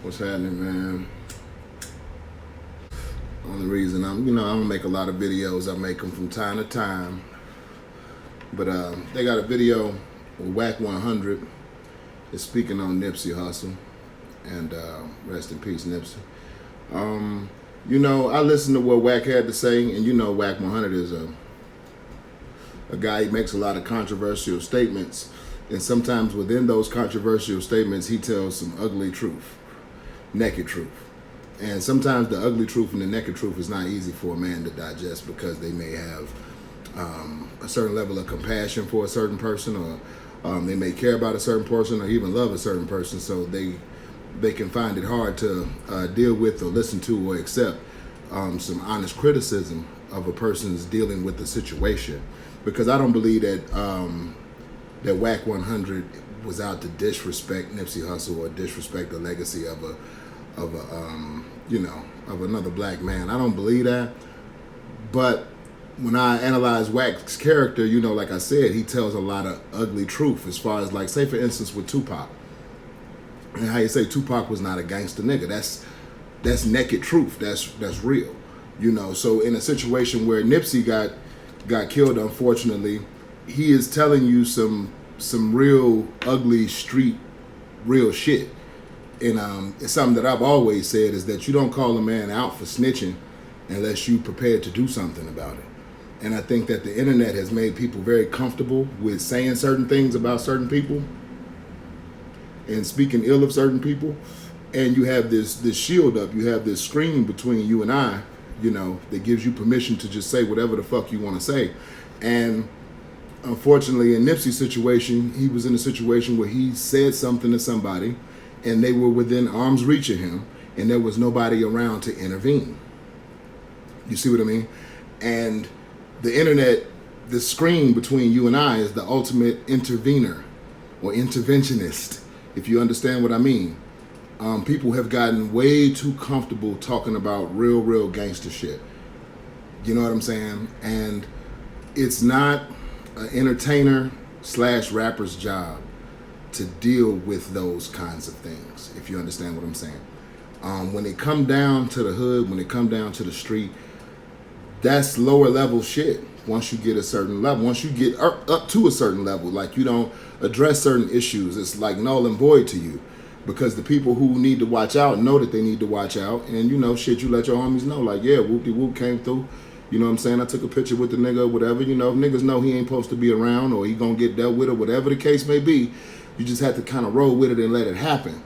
What's happening, man? Only reason I'm gonna make a lot of videos. I make them from time to time. But they got a video with Wack 100. It's speaking on Nipsey Hussle, and rest in peace, Nipsey. I listened to what Wack had to say, and Wack 100 is a guy. He makes a lot of controversial statements, and sometimes within those controversial statements, he tells some ugly truth, naked truth. And sometimes the ugly truth and the naked truth is not easy for a man to digest because they may have a certain level of compassion for a certain person, or they may care about a certain person, or even love a certain person. So they can find it hard to deal with or listen to or accept some honest criticism of a person's dealing with the situation. Because I don't believe that Wack 100 was out to disrespect Nipsey Hussle or disrespect the legacy of another black man. I don't believe that. But when I analyze Wack's character, like I said, he tells a lot of ugly truth as far as, like, say for instance with Tupac. And how you say Tupac was not a gangster nigga. That's naked truth. That's real. So in a situation where Nipsey got killed, unfortunately, he is telling you some real ugly street real shit. And it's something that I've always said is that you don't call a man out for snitching unless you prepared to do something about it. And I think that the internet has made people very comfortable with saying certain things about certain people and speaking ill of certain people. And you have this shield up, you have this screen between you and I, that gives you permission to just say whatever the fuck you want to say. And unfortunately, in Nipsey's situation, he was in a situation where he said something to somebody and they were within arm's reach of him, and there was nobody around to intervene. You see what I mean? And the internet, the screen between you and I, is the ultimate intervener or interventionist, if you understand what I mean. People have gotten way too comfortable talking about real gangster shit. You know what I'm saying? And it's not an entertainer / rapper's job to deal with those kinds of things, if you understand what I'm saying. When it come down to the hood, when it come down to the street, that's lower level shit. Once you get a certain level, once you get up to a certain level, like you don't address certain issues, it's like null and void to you. Because the people who need to watch out know that they need to watch out. And you let your homies know, like, yeah, whoop-de-whoop came through. You know what I'm saying? I took a picture with the nigga or whatever. If niggas know he ain't supposed to be around or he gonna get dealt with or whatever the case may be, you just have to kind of roll with it and let it happen.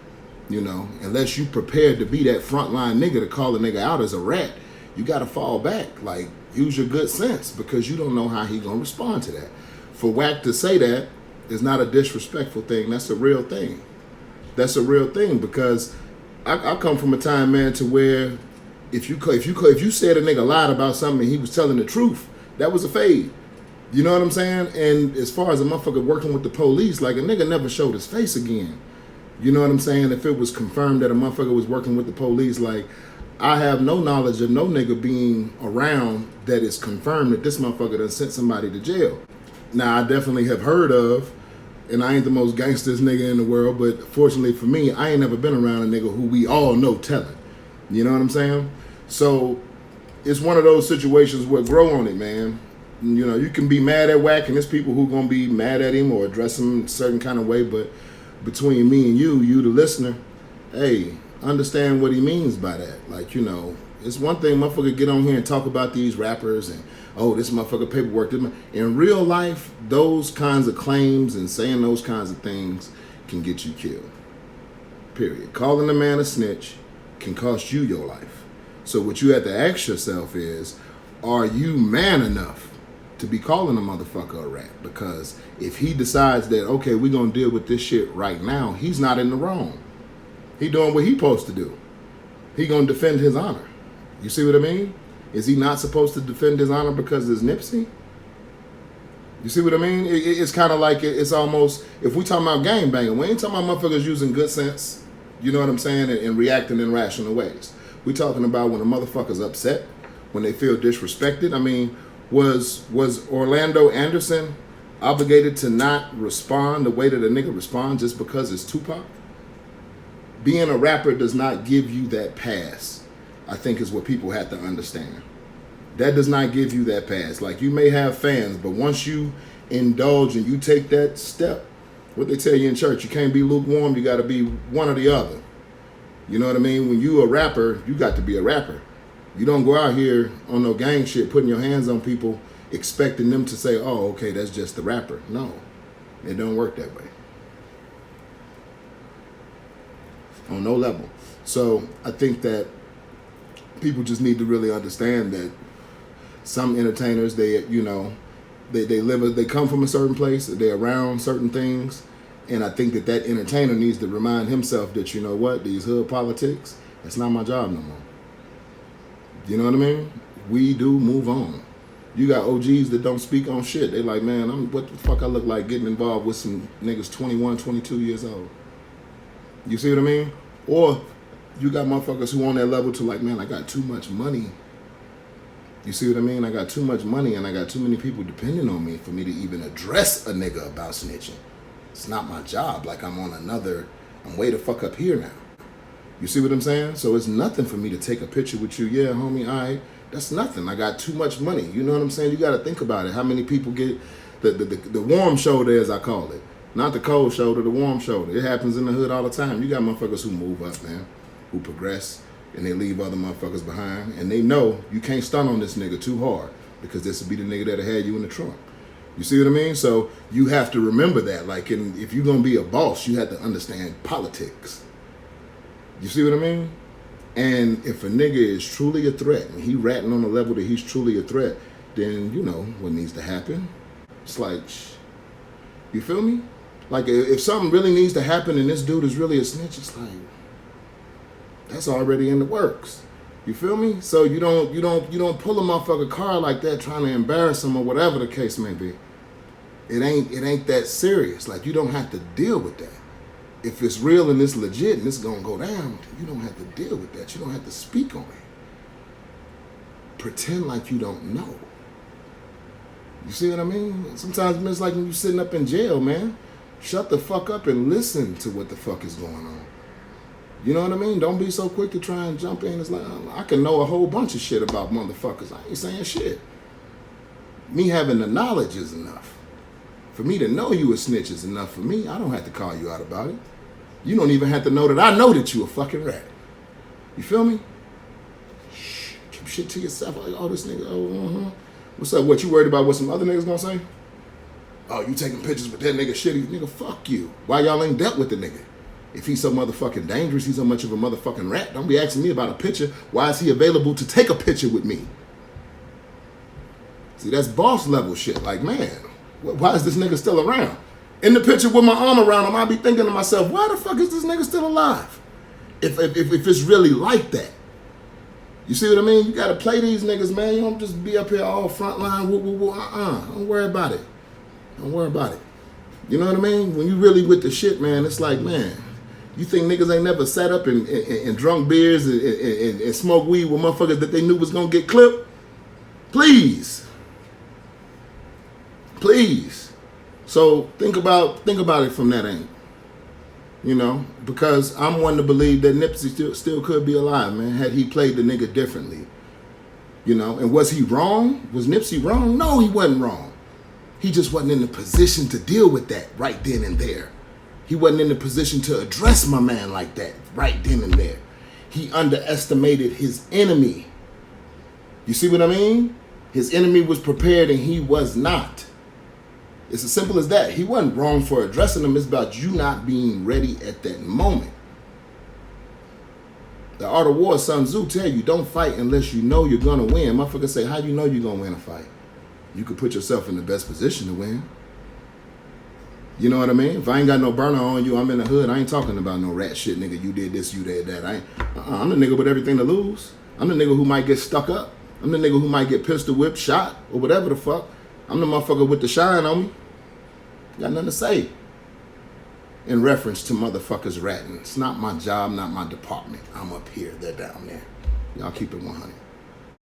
Unless you prepared to be that frontline nigga to call a nigga out as a rat, you gotta fall back. Like, use your good sense because you don't know how he gonna respond to that. For Wack to say that is not a disrespectful thing. That's a real thing. That's a real thing because I come from a time, man, to where if you said a nigga lied about something and he was telling the truth, that was a fade. You know what I'm saying? And as far as a motherfucker working with the police, like, a nigga never showed his face again. You know what I'm saying? If it was confirmed that a motherfucker was working with the police, like, I have no knowledge of no nigga being around that is confirmed that this motherfucker done sent somebody to jail. Now, I definitely have heard of, and I ain't the most gangsters nigga in the world, but fortunately for me, I ain't never been around a nigga who we all know telling. You know what I'm saying? So it's one of those situations where grow on it, man. You can be mad at Wack, and there's people who gonna be mad at him or address him a certain kind of way, but between me and you the listener, hey, understand what he means by that. Like, it's one thing motherfucker get on here and talk about these rappers and, oh, this motherfucker paperwork. In real life, those kinds of claims and saying those kinds of things can get you killed. Period. Calling a man a snitch can cost you your life. So what you have to ask yourself is, are you man enough to be calling a motherfucker a rat? Because if he decides that, okay, we're going to deal with this shit right now, he's not in the wrong. He doing what he supposed to do. He going to defend his honor. You see what I mean? Is he not supposed to defend his honor because it's Nipsey? You see what I mean? It's kind of like, it's almost, if we talking about gangbanging, we ain't talking about motherfuckers using good sense, you know what I'm saying, and reacting in rational ways. We talking about when a motherfucker's upset, when they feel disrespected. I mean, was Orlando Anderson obligated to not respond the way that a nigga responds just because it's Tupac? being a rapper does not give you that pass, I think is what people have to understand. That does not give you that pass. Like, you may have fans, but once you indulge and you take that step, what they tell you in church, you can't be lukewarm, you got to be one or the other. You know what I mean? When you a rapper, you got to be a rapper. You don't go out here on no gang shit, putting your hands on people, expecting them to say, oh, okay, that's just the rapper. No, it don't work that way. On no level. So I think that people just need to really understand that some entertainers, they come from a certain place, they're around certain things, and I think that entertainer needs to remind himself that, you know what, these hood politics, that's not my job no more. You know what I mean? We do move on. You got OGs that don't speak on shit. They like, man, what the fuck I look like getting involved with some niggas 21, 22 years old. You see what I mean? Or you got motherfuckers who on that level to like, man, I got too much money. You see what I mean? I got too much money and I got too many people depending on me for me to even address a nigga about snitching. It's not my job. Like, I'm way the fuck up here now. You see what I'm saying? So it's nothing for me to take a picture with you. Yeah, homie, all right. That's nothing. I got too much money. You know what I'm saying? You got to think about it. How many people get the warm shoulder, as I call it. Not the cold shoulder, the warm shoulder. It happens in the hood all the time. You got motherfuckers who move up, man, who progress, and they leave other motherfuckers behind. And they know you can't stun on this nigga too hard because this will be the nigga that'll have you in the trunk. You see what I mean? So you have to remember that. Like, if you're going to be a boss, you have to understand politics. You see what I mean? And if a nigga is truly a threat, and he ratting on the level that he's truly a threat, then you know what needs to happen. It's like, you feel me? Like, if something really needs to happen and this dude is really a snitch, it's like, that's already in the works. You feel me? So you don't pull a motherfucker car like that trying to embarrass him or whatever the case may be. It ain't that serious. Like, you don't have to deal with that. If it's real and it's legit and it's gonna go down, you don't have to deal with that. You don't have to speak on it. Pretend like you don't know. You see what I mean? Sometimes it's like when you're sitting up in jail, man. Shut the fuck up and listen to what the fuck is going on. You know what I mean? Don't be so quick to try and jump in. It's like, I can know a whole bunch of shit about motherfuckers. I ain't saying shit. Me having the knowledge is enough. For me to know you a snitch is enough for me. I don't have to call you out about it. You don't even have to know that I know that you a fucking rat. You feel me? Shh, keep shit to yourself. Like, oh, this nigga, What's up? What, you worried about what some other niggas gonna say? Oh, you taking pictures with that nigga shitty? Nigga, fuck you. Why y'all ain't dealt with the nigga? If he's so motherfucking dangerous, he's so much of a motherfucking rat, don't be asking me about a picture. Why is he available to take a picture with me? See, that's boss level shit. Like, man, why is this nigga still around? In the picture with my arm around him, I'll be thinking to myself, why the fuck is this nigga still alive? If it's really like that. You see what I mean? You gotta play these niggas, man. You don't just be up here all front line, Don't worry about it. Don't worry about it. You know what I mean? When you really with the shit, man, it's like, man, you think niggas ain't never sat up and drunk beers and smoked weed with motherfuckers that they knew was gonna get clipped? Please. Please. So think about it from that angle. You know, because I'm one to believe that Nipsey still could be alive, man, had he played the nigga differently. You know, and was he wrong? Was Nipsey wrong? No, he wasn't wrong. He just wasn't in the position to deal with that right then and there. He wasn't in the position to address my man like that right then and there. He underestimated his enemy. You see what I mean? His enemy was prepared and he was not. It's as simple as that. He wasn't wrong for addressing them. It's about you not being ready at that moment. The Art of War, Sun Tzu tell you, don't fight unless you know you're going to win. Motherfuckers say, how you know you're going to win a fight? You could put yourself in the best position to win. You know what I mean? If I ain't got no burner on you, I'm in the hood. I ain't talking about no rat shit, nigga. You did this, you did that. I'm the nigga with everything to lose. I'm the nigga who might get stuck up. I'm the nigga who might get pistol whipped, shot, or whatever the fuck. I'm the motherfucker with the shine on me. Got nothing to say in reference to motherfuckers ratting. It's not my job, not my department. I'm up here, they're down there. Y'all keep it 100.